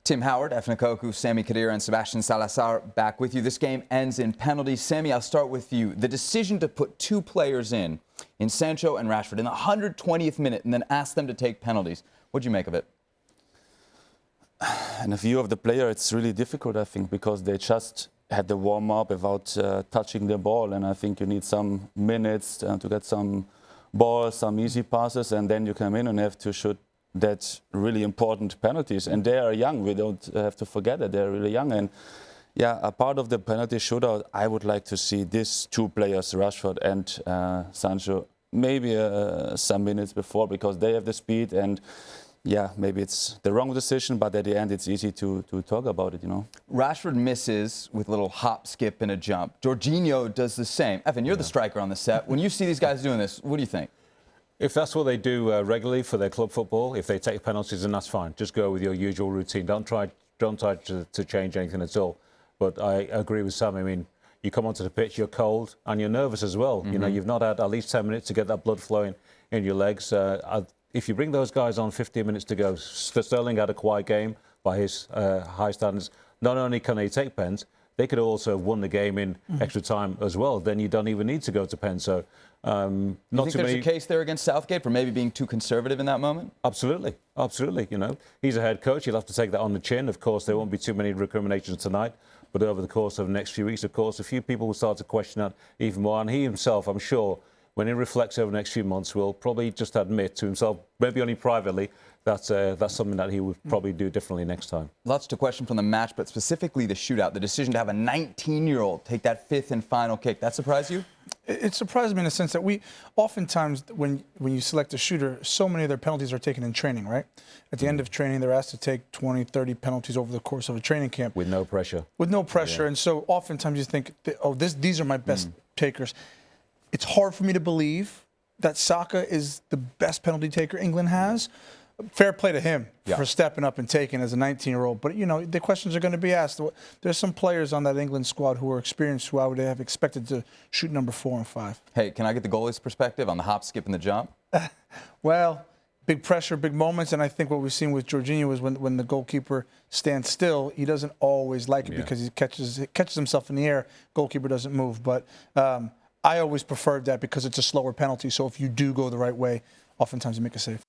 Tim Howard, Efan Ekoku, Sami Khedira, and Sebastian Salazar back with you. This game ends in penalties. Sami, I'll start with you. The decision to put two players in Sancho and Rashford, in the 120th minute, and then ask them to take penalties. What'd you make of it? In the view of the player, it's really difficult, I think, because they just had the warm-up without touching the ball. And I think you need some minutes to get some balls, some easy passes, and then you come in and have to shoot that really important penalties. And they are young. We don't have to forget that they're really young. And yeah, a part of the penalty shootout, I would like to see these two players, Rashford and Sancho, maybe some minutes before, because they have the speed. And yeah, maybe it's the wrong decision, but at the end, it's easy to talk about it, you know. Rashford misses with a little hop, skip, and a jump. Jorginho does the same. Efan, you're the striker on the set. When you see these guys doing this, what do you think? If that's what they do regularly for their club football, if they take penalties, then that's fine. Just go with your usual routine. Don't try to change anything at all. But I agree with Sam. I mean, you come onto the pitch, you're cold, and you're nervous as well. Mm-hmm. You know, you've not had at least 10 minutes to get that blood flowing in your legs. If you bring those guys on 15 minutes to go, Sterling had a quiet game by his high standards. Not only can they take pens, they could also have won the game in extra time as well. Then you don't even need to go to pen. So, not you think too there's many. A case there against Southgate for maybe being too conservative in that moment? Absolutely, absolutely. You know, he's a head coach. He'll have to take that on the chin. Of course, there won't be too many recriminations tonight. But over the course of the next few weeks, of course, a few people will start to question that even more. And he himself, I'm sure, when he reflects over the next few months, will probably just admit to himself, maybe only privately, that's something that he would probably do differently next time. Lots to question from the match, but specifically the shootout, the decision to have a 19-year-old take that fifth and final kick. That surprised you? It surprised me in the sense that we oftentimes, when you select a shooter, so many of their penalties are taken in training, right? At the end of training, they're asked to take 20, 30 penalties over the course of a training camp. With no pressure. With no pressure. Yeah. And so oftentimes you think, oh, these are my best takers. It's hard for me to believe that Saka is the best penalty taker England has. Fair play to him for stepping up and taking as a 19-year-old. But, you know, the questions are going to be asked. There's some players on that England squad who are experienced who I would have expected to shoot number 4 and 5. Hey, can I get the goalie's perspective on the hop, skip, and the jump? Well, big pressure, big moments. And I think what we've seen with Jorginho is when the goalkeeper stands still, he doesn't always like it because he catches himself in the air. Goalkeeper doesn't move. But I always preferred that because it's a slower penalty. So if you do go the right way, oftentimes you make a save.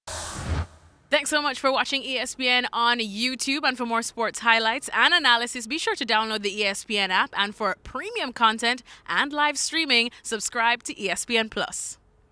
Thanks so much for watching ESPN on YouTube. And for more sports highlights and analysis, be sure to download the ESPN app. And for premium content and live streaming, subscribe to ESPN Plus.